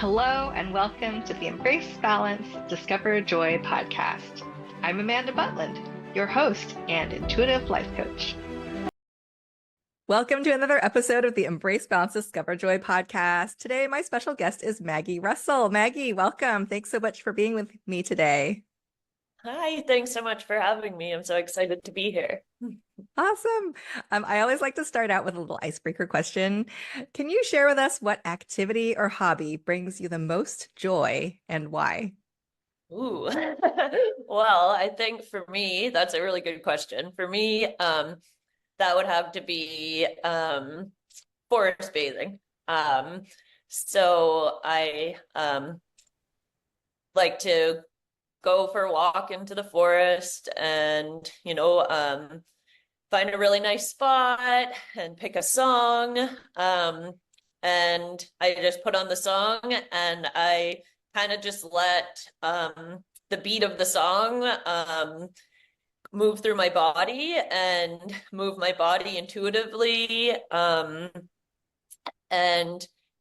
Hello, and welcome to the Embrace Balance, Discover Joy podcast. I'm Amanda Butland, your host and intuitive life coach. Welcome to another episode of the Embrace Balance, Discover Joy podcast. Today, my special guest is Maggie Russell. Maggie, welcome. Thanks so much for being with me today. Hi, thanks so much for having me. I'm so excited to be here. Awesome. I always like to start out with a little icebreaker question. Can you share with us what activity or hobby brings you the most joy and why? Ooh. Well, I think for me, that's a really good question. For me, that would have to be forest bathing. Um, so I like to go for a walk into the forest and, find a really nice spot and pick a song. And I just put on the song and I kind of just let the beat of the song move through my body and move my body intuitively. And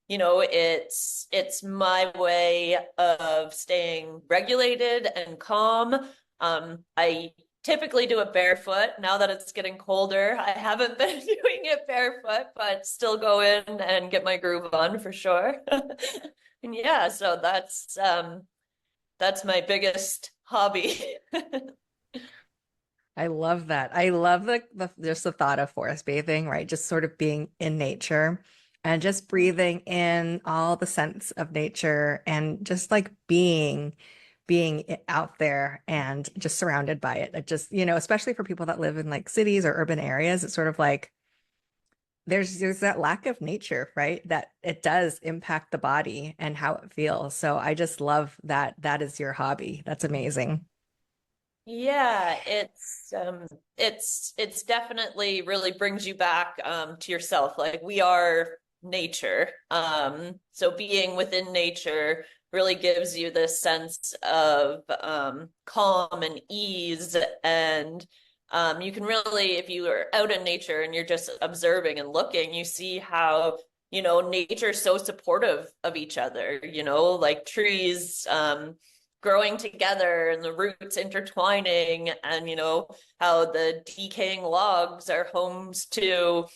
it's my way of staying regulated and calm. I typically do it barefoot. Now that it's getting colder, I haven't been doing it barefoot, but still go in and get my groove on for sure. And yeah, so that's my biggest hobby. I love that. I love the just the thought of forest bathing, right? Just sort of being in nature and just breathing in all the scents of nature and just like being out there and just surrounded by it. It just, especially for people that live in like cities or urban areas, it's sort of like there's that lack of nature, right? That it does impact the body and how it feels. So I just love that that is your hobby. That's amazing. Yeah, it's definitely really brings you back to yourself. Like we are nature. So being within nature really gives you this sense of calm and ease. And you can really, if you are out in nature and you're just observing and looking, you see how, nature is so supportive of each other, like trees growing together and the roots intertwining, and how the decaying logs are homes to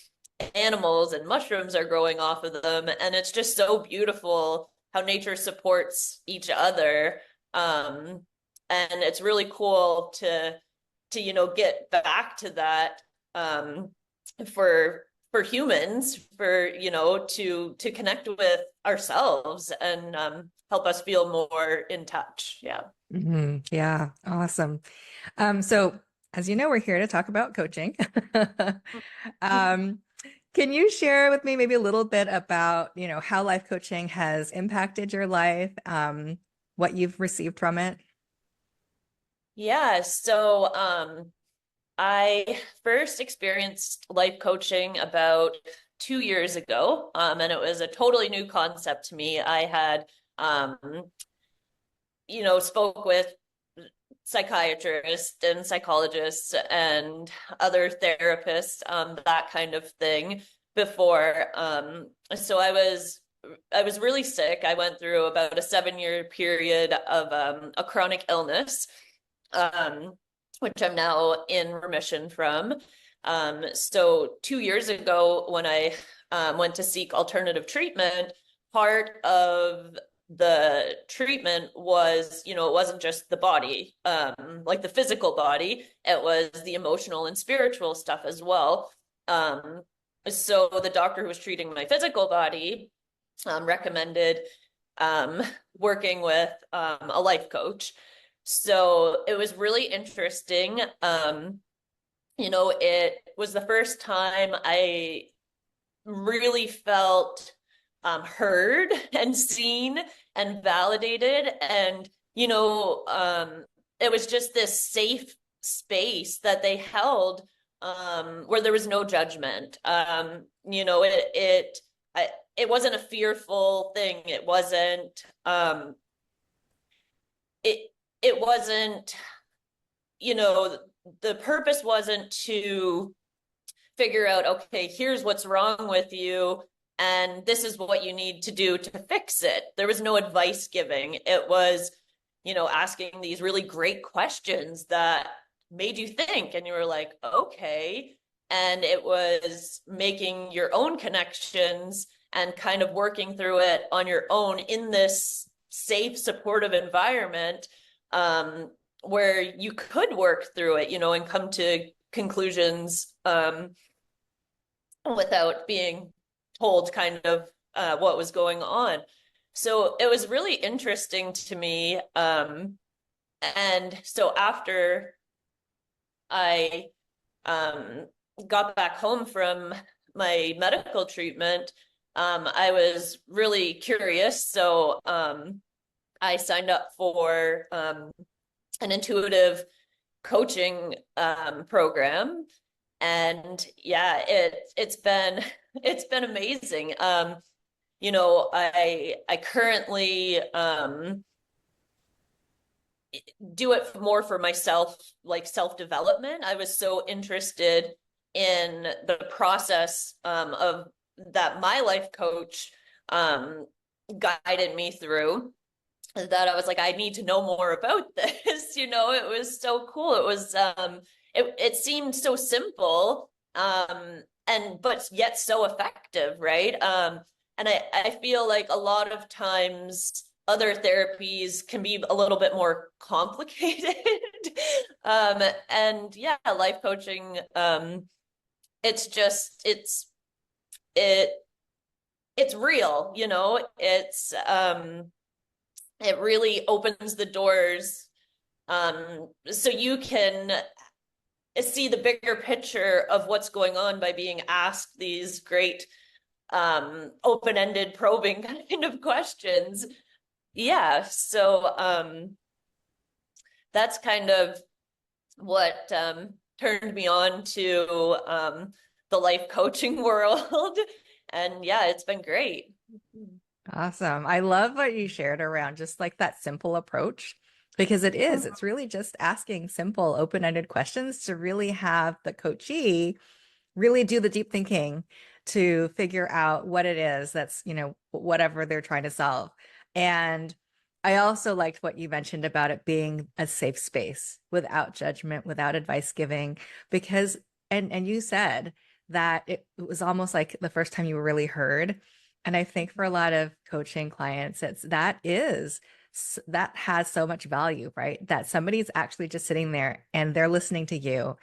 animals and mushrooms are growing off of them, and it's just so beautiful how nature supports each other. And it's really cool to get back to that, for humans, for to connect with ourselves and help us feel more in touch. Yeah. Yeah, awesome. So as you know, we're here to talk about coaching. Um, can you share with me maybe a little bit about, how life coaching has impacted your life, what you've received from it? Yeah, so I first experienced life coaching about 2 years ago, and it was a totally new concept to me. I had, spoke with psychiatrists and psychologists and other therapists, that kind of thing before. So I was really sick. I went through about a 7-year period of a chronic illness, um, which I'm now in remission from. So 2 years ago, when I went to seek alternative treatment, part of the treatment was, it wasn't just the body, like the physical body, it was the emotional and spiritual stuff as well. So the doctor who was treating my physical body recommended working with a life coach. So it was really interesting. It was the first time I really felt heard and seen and validated. And, it was just this safe space that they held, where there was no judgment. It wasn't a fearful thing. It it wasn't, you know, the purpose wasn't to figure out, okay, here's what's wrong with you. and this is what you need to do to fix it. There was no advice giving. It was, asking these really great questions that made you think, and you were like, okay. And it was making your own connections and kind of working through it on your own in this safe, supportive environment, where you could work through it, and come to conclusions, without being told kind of what was going on. So it was really interesting to me. And so after I um, got back home from my medical treatment, I was really curious. So I signed up for an intuitive coaching program, and yeah, it's been amazing. I currently do it more for myself, like self-development. I was so interested in the process of that my life coach um, guided me through, that I was like, I need to know more about this. It was so cool. It was it seemed so simple, and but yet so effective, right? And I feel like a lot of times other therapies can be a little bit more complicated. And yeah, life coaching, it's just it it's real, it really opens the doors, so you can see the bigger picture of what's going on by being asked these great open-ended probing kind of questions. Yeah, so that's kind of what turned me on to the life coaching world. And yeah, it's been great. Awesome. I love what you shared around just like that simple approach because it's really just asking simple, open-ended questions to really have the coachee really do the deep thinking to figure out what it is that's, whatever they're trying to solve. And I also liked what you mentioned about it being a safe space without judgment, without advice giving, because, and you said that it was almost like the first time you were really heard. And I think for a lot of coaching clients, that has so much value, right? That somebody's actually just sitting there and they're listening to you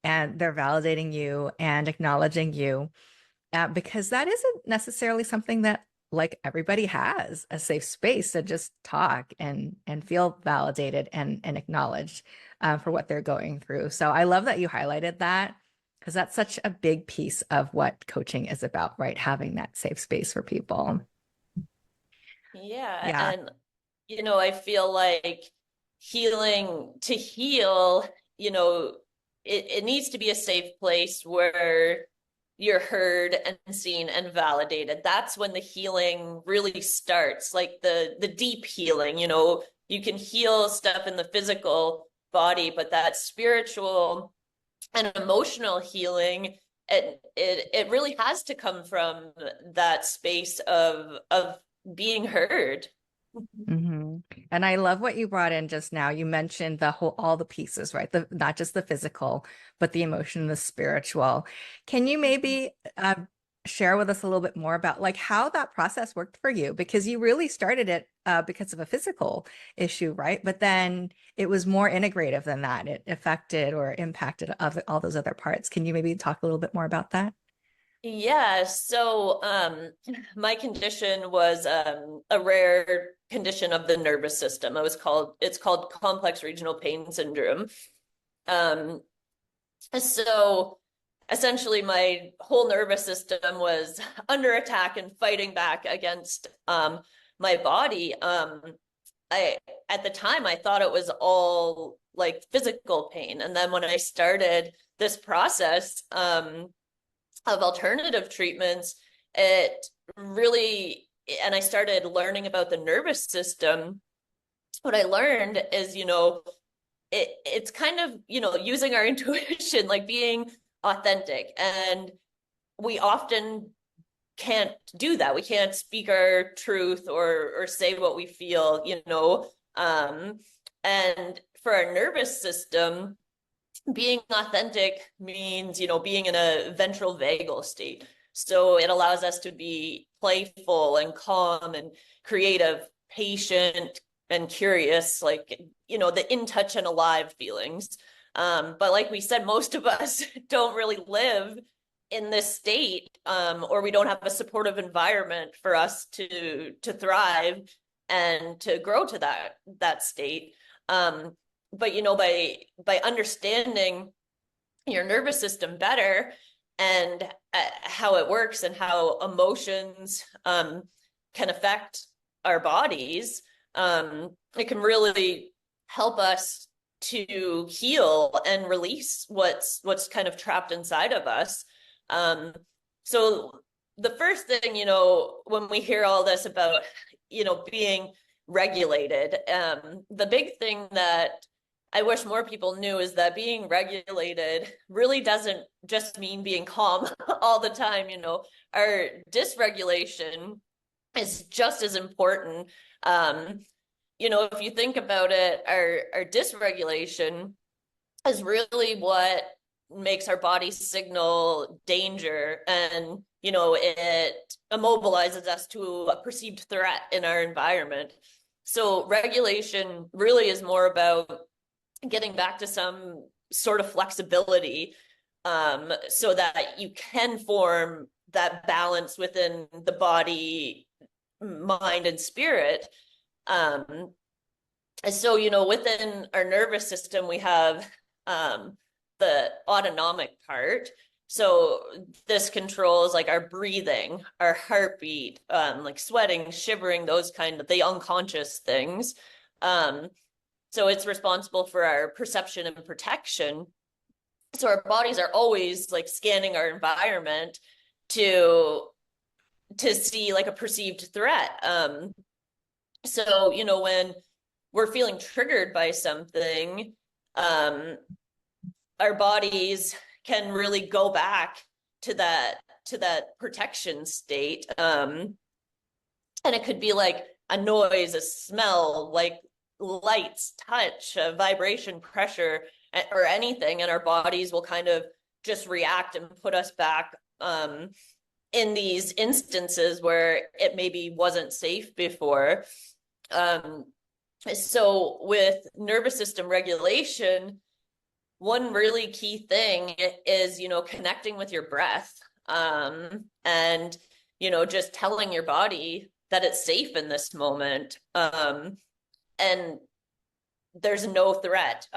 and they're validating you and acknowledging you, because that isn't necessarily something that like everybody has a safe space to just talk and feel validated and acknowledged for what they're going through. So I love that you highlighted that because that's such a big piece of what coaching is about, right? Having that safe space for people. Yeah, Yeah. and I feel like healing to heal, it needs to be a safe place where you're heard and seen and validated. That's when the healing really starts, like the deep healing. You can heal stuff in the physical body, but that spiritual and emotional healing, it really has to come from that space of being heard. Hmm. And I love what you brought in just now. You mentioned all the pieces, right? Not just the physical, but the emotion, the spiritual. Can you maybe share with us a little bit more about like how that process worked for you? Because you really started it because of a physical issue, right? But then it was more integrative than that. It affected or impacted all those other parts. Can you maybe talk a little bit more about that? Yeah, so my condition was a rare condition of the nervous system. It's called complex regional pain syndrome. Um, so essentially my whole nervous system was under attack and fighting back against my body. I At the time I thought it was all like physical pain. And then when I started this process, of alternative treatments, it really, and I started learning about the nervous system. What I learned is, it's kind of, using our intuition, like being authentic. And we often can't do that. We can't speak our truth or say what we feel, you know. And for our nervous system, being authentic means, you know, being in a ventral vagal state. So it allows us to be playful and calm and creative, patient and curious, like, you know, the in touch and alive feelings. But like we said, most of us don't really live in this state, or we don't have a supportive environment for us to thrive and to grow to that state. But you know, by understanding your nervous system better and how it works and how emotions can affect our bodies, it can really help us to heal and release what's kind of trapped inside of us. So the first thing, you know, when we hear all this about, you know, being regulated, the big thing that I wish more people knew is that being regulated really doesn't just mean being calm all the time. You know, our dysregulation is just as important. You know, if you think about it, our dysregulation is really what makes our body signal danger, and you know, it immobilizes us to a perceived threat in our environment. So regulation really is more about getting back to some sort of flexibility, so that you can form that balance within the body, mind, and spirit. So, you know, within our nervous system, we have the autonomic part. So this controls like our breathing, our heartbeat, like sweating, shivering, those kind of the unconscious things. So it's responsible for our perception and protection. So our bodies are always like scanning our environment to see like a perceived threat. So, you know, when we're feeling triggered by something, our bodies can really go back to that protection state. And it could be like a noise, a smell, like lights, touch, vibration, pressure, or anything, and our bodies will kind of just react and put us back in these instances where it maybe wasn't safe before. So with nervous system regulation, one really key thing is, you know, connecting with your breath, and, you know, just telling your body that it's safe in this moment. And there's no threat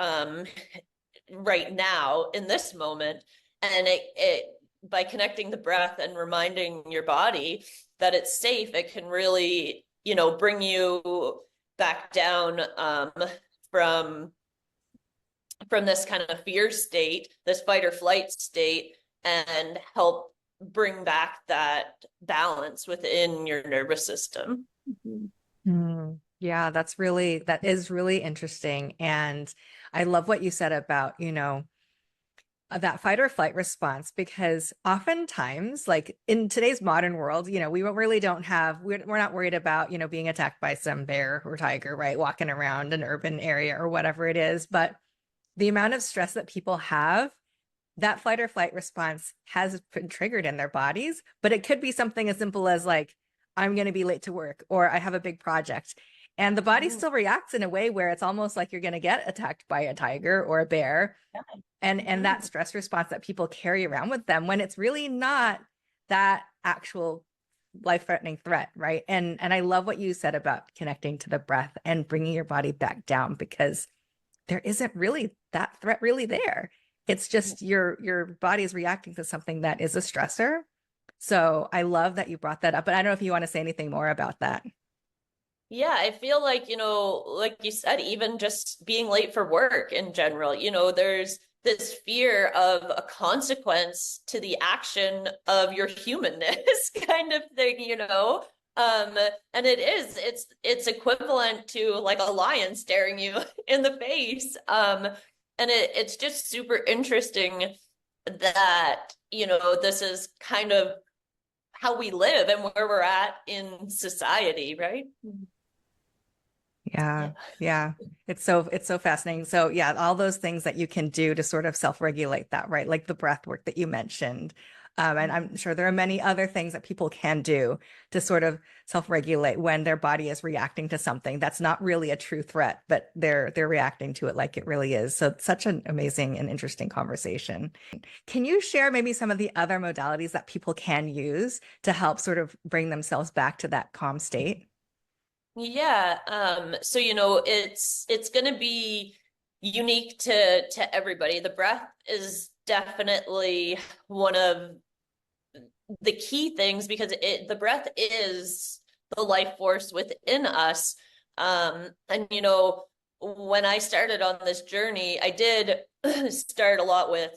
right now in this moment. And it by connecting the breath and reminding your body that it's safe, it can really, you know, bring you back down from this kind of fear state, this fight or flight state, and help bring back that balance within your nervous system. Yeah, that is really interesting. And I love what you said about, you know, that fight or flight response, because oftentimes, like in today's modern world, you know, we really don't have, we're not worried about, you know, being attacked by some bear or tiger, right? Walking around an urban area or whatever it is. But the amount of stress that people have, that fight or flight response has been triggered in their bodies. But it could be something as simple as like, I'm going to be late to work, or I have a big project. And the body still reacts in a way where it's almost like you're going to get attacked by a tiger or a bear. And that stress response that people carry around with them when it's really not that actual life-threatening threat, right? And I love what you said about connecting to the breath and bringing your body back down, because there isn't really that threat really there. It's just your body is reacting to something that is a stressor. So I love that you brought that up, but I don't know if you want to say anything more about that. Yeah, I feel like, you know, like you said, even just being late for work in general, you know, there's this fear of a consequence to the action of your humanness kind of thing, you know. And it's equivalent to like a lion staring you in the face. And it's just super interesting that, you know, this is kind of how we live and where we're at in society, right? Yeah, Yeah. yeah. It's so fascinating. So yeah, all those things that you can do to sort of self-regulate that, right? Like the breath work that you mentioned. And I'm sure there are many other things that people can do to sort of self-regulate when their body is reacting to something that's not really a true threat, but they're reacting to it like it really is. So it's such an amazing and interesting conversation. Can you share maybe some of the other modalities that people can use to help sort of bring themselves back to that calm state? Yeah, so it's gonna be unique to everybody. The breath is definitely one of the key things because the breath is the life force within us. And when I started on this journey, I did start a lot with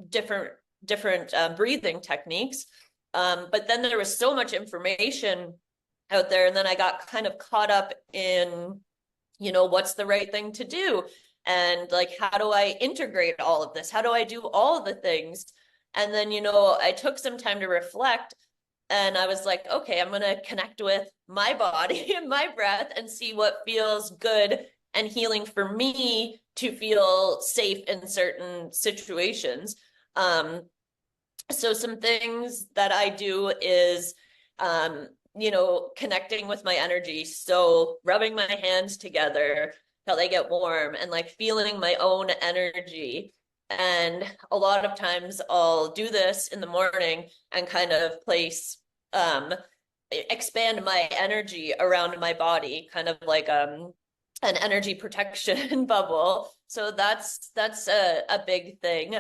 different different breathing techniques. But then there was so much information out there, and then I got kind of caught up in, what's the right thing to do? And like, how do I integrate all of this? How do I do all the things? And then, I took some time to reflect and I was like, okay, I'm going to connect with my body and my breath and see what feels good and healing for me to feel safe in certain situations. Um, so some things that I do is, connecting with my energy. So rubbing my hands together till they get warm and like feeling my own energy. And a lot of times I'll do this in the morning and kind of expand my energy around my body, kind of like an energy protection bubble. So that's a big thing.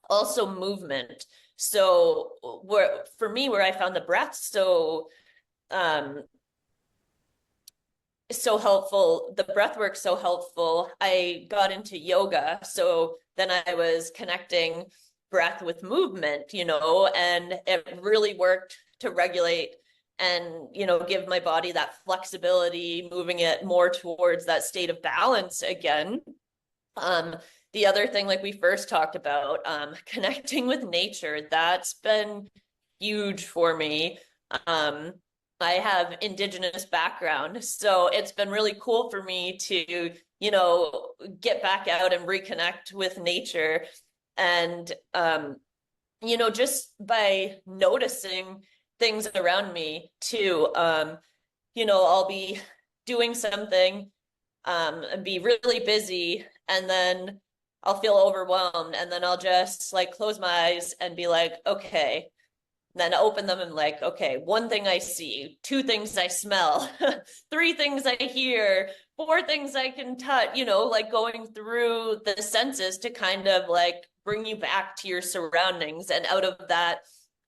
Also movement. So where for me, where I found the breath um so helpful, the breath work so helpful, I got into yoga. So then I was connecting breath with movement, and it really worked to regulate and, give my body that flexibility, moving it more towards that state of balance again. Um, the other thing, like we first talked about, connecting with nature, that's been huge for me. Um, I have indigenous background, so it's been really cool for me to, get back out and reconnect with nature. And, just by noticing things around me too, I'll be doing something and be really busy, and then I'll feel overwhelmed, and then I'll just like close my eyes and be like, okay, then open them and like, okay, one thing I see, two things I smell, three things I hear, four things I can touch, like going through the senses to kind of like bring you back to your surroundings and out of that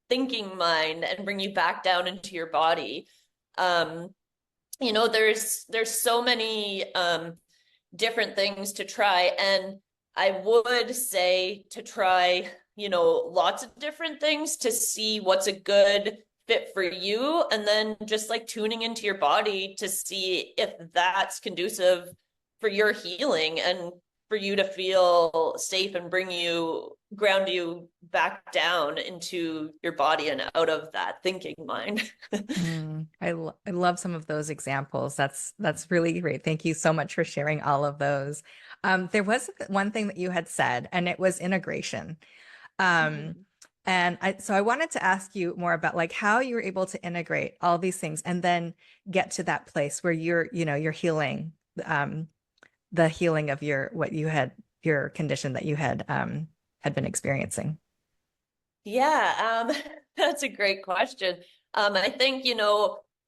thinking mind and bring you back down into your body. Um, there's so many different things to try, and I would say to try, lots of different things to see what's a good fit for you, and then just like tuning into your body to see if that's conducive for your healing and for you to feel safe and ground you back down into your body and out of that thinking mind. I love some of those examples. That's really great. Thank you so much for sharing all of those. There was one thing that you had said, and it was integration. Um, Mhm. so I wanted to ask you more about like how you were able to integrate all these things and then get to that place where you're healing, um, the healing of your condition that you had been experiencing. Yeah, that's a great question. I think,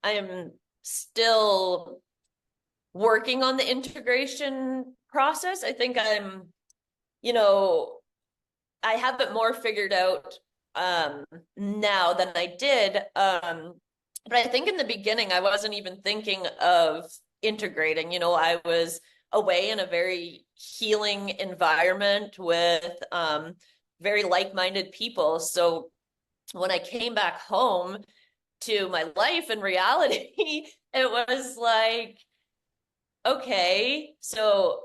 I'm still working on the integration process. I think you know, I have it more figured out now than I did. But I think in the beginning, I wasn't even thinking of integrating. I was away in a very healing environment with very like-minded people. So when I came back home to my life and reality, it was like, okay, so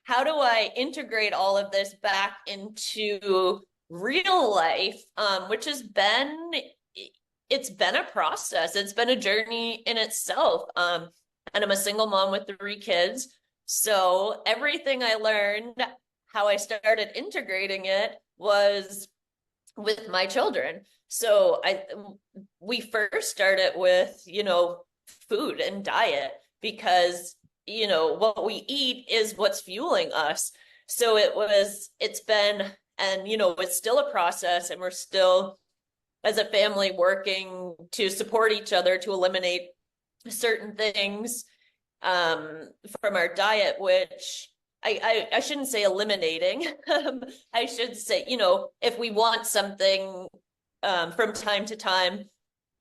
how do I integrate all of this back into real life, which has been it's been a process. It's been a journey in itself. And I'm a single mom with 3 kids. So everything I learned, how I started integrating it was with my children. So we first started with, food and diet because, what we eat is what's fueling us. So it's been, and, it's still a process, and we're still as a family working to support each other to eliminate certain things from our diet, which I shouldn't say eliminating. I should say, if we want something from time to time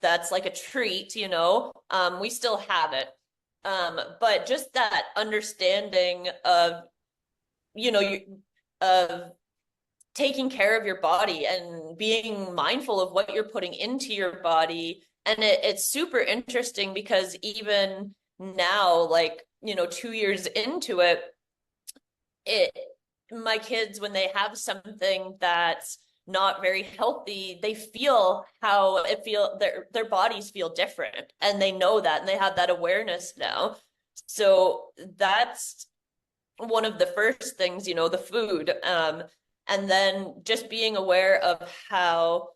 that's like a treat, we still have it. But just that understanding of, of taking care of your body and being mindful of what you're putting into your body. And it's super interesting because even now, like, 2 years into it, my kids, when they have something that's not very healthy, they feel how their bodies feel different, and they know that, and they have that awareness now. So that's one of the first things, the food. And then just being aware of how,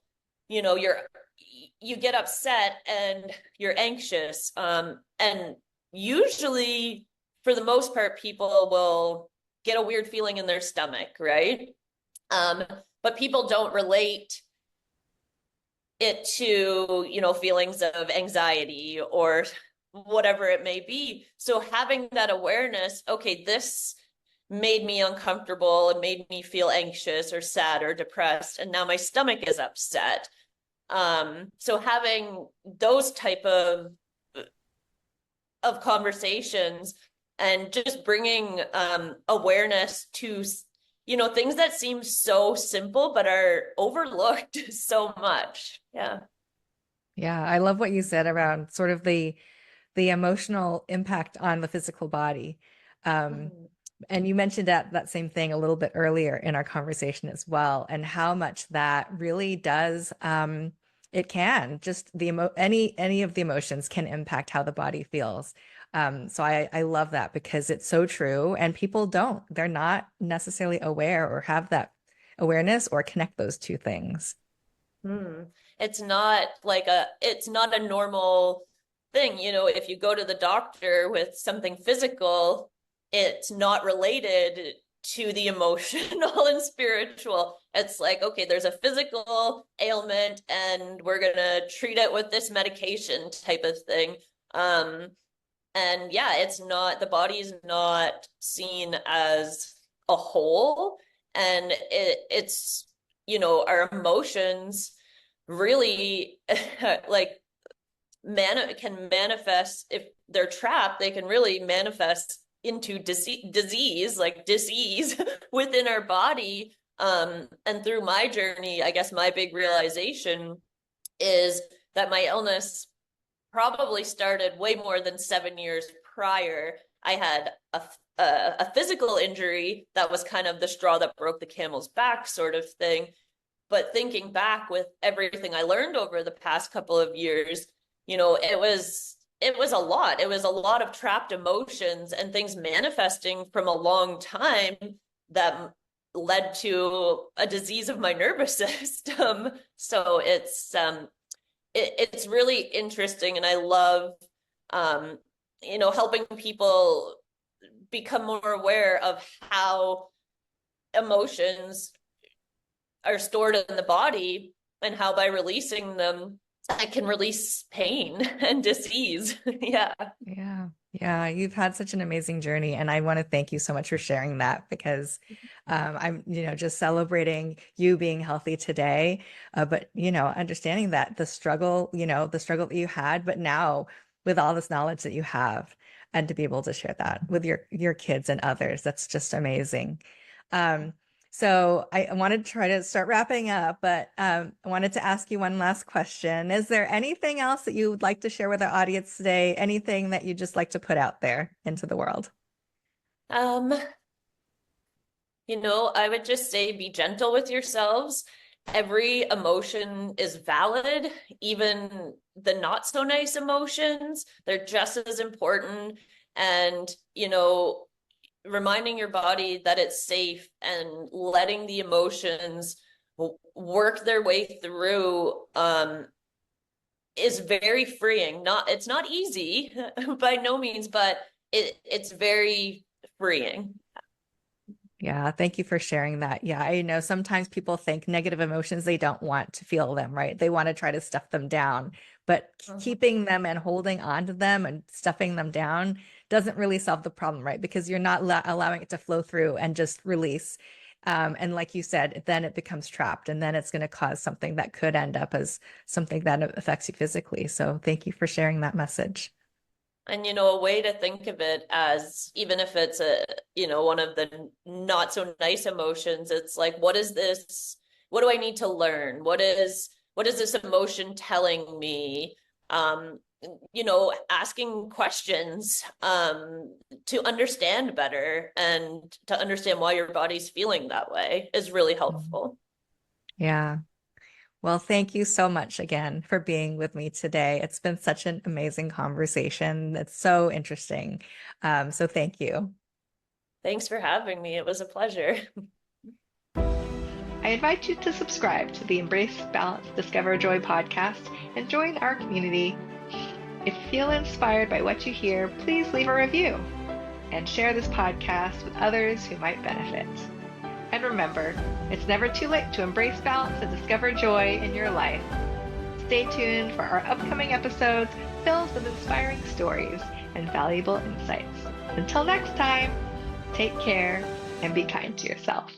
you get upset and you're anxious. And usually, for the most part, people will get a weird feeling in their stomach, right? Um, but people don't relate it to, feelings of anxiety or whatever it may be. So having that awareness, okay, this made me uncomfortable and made me feel anxious or sad or depressed, and now my stomach is upset. So having those type of conversations and just bringing awareness to things that seem so simple but are overlooked so much. Yeah. Yeah, I love what you said around sort of the emotional impact on the physical body. Um, Mhm. and you mentioned that same thing a little bit earlier in our conversation as well, and how much that really does, it can just any of the emotions can impact how the body feels. So I love that because it's so true, and people they're not necessarily aware or have that awareness or connect those two things. Hmm. It's not a normal thing. If you go to the doctor with something physical, it's not related to the emotional and spiritual. It's like, okay, there's a physical ailment and we're gonna treat it with this medication type of thing. Um, and yeah, the body's not seen as a whole, and it's, our emotions really like can manifest. If they're trapped, they can really manifest into disease within our body. And through my journey, I guess my big realization is that my illness probably started way more than 7 years prior. I had a physical injury that was kind of the straw that broke the camel's back sort of thing. But thinking back with everything I learned over the past couple of years, it was a lot. It was a lot of trapped emotions and things manifesting from a long time that led to a disease of my nervous system. So it's really interesting, and I love um, helping people become more aware of how emotions are stored in the body, and how by releasing them I can release pain and disease. Yeah. Yeah. Yeah, you've had such an amazing journey, and I want to thank you so much for sharing that because I'm, just celebrating you being healthy today, but understanding that the struggle that you had, but now with all this knowledge that you have, and to be able to share that with your kids and others, that's just amazing. Um, so I wanted to try to start wrapping up, but I wanted to ask you one last question. Is there anything else that you would like to share with our audience today? Anything that you just like to put out there into the world? um I would just say be gentle with yourselves every emotion is valid, even the not so nice emotions, they're just as important. And, reminding your body that it's safe and letting the emotions work their way through is very freeing. It's not easy by no means, but it's very freeing. Yeah, thank you for sharing that. Yeah, I know sometimes people think negative emotions, they don't want to feel them, right? They want to try to stuff them down, but keeping them and holding on to them and stuffing them down doesn't really solve the problem, right? Because you're not allowing it to flow through and just release. And like you said, then it becomes trapped, and then it's going to cause something that could end up as something that affects you physically. So thank you for sharing that message. And a way to think of it, as even if it's one of the not so nice emotions, it's like, what is this? What do I need to learn? What is this emotion telling me? Um, Asking questions to understand better and to understand why your body's feeling that way is really Mhm. helpful. Yeah. Well, thank you so much again for being with me today. It's been such an amazing conversation. It's so interesting. So thank you. Thanks for having me. It was a pleasure. I invite you to subscribe to the Embrace Balance Discover Joy podcast and join our community. If you feel inspired by what you hear, please leave a review and share this podcast with others who might benefit. And remember, it's never too late to embrace balance and discover joy in your life. Stay tuned for our upcoming episodes filled with inspiring stories and valuable insights. Until next time, take care and be kind to yourself.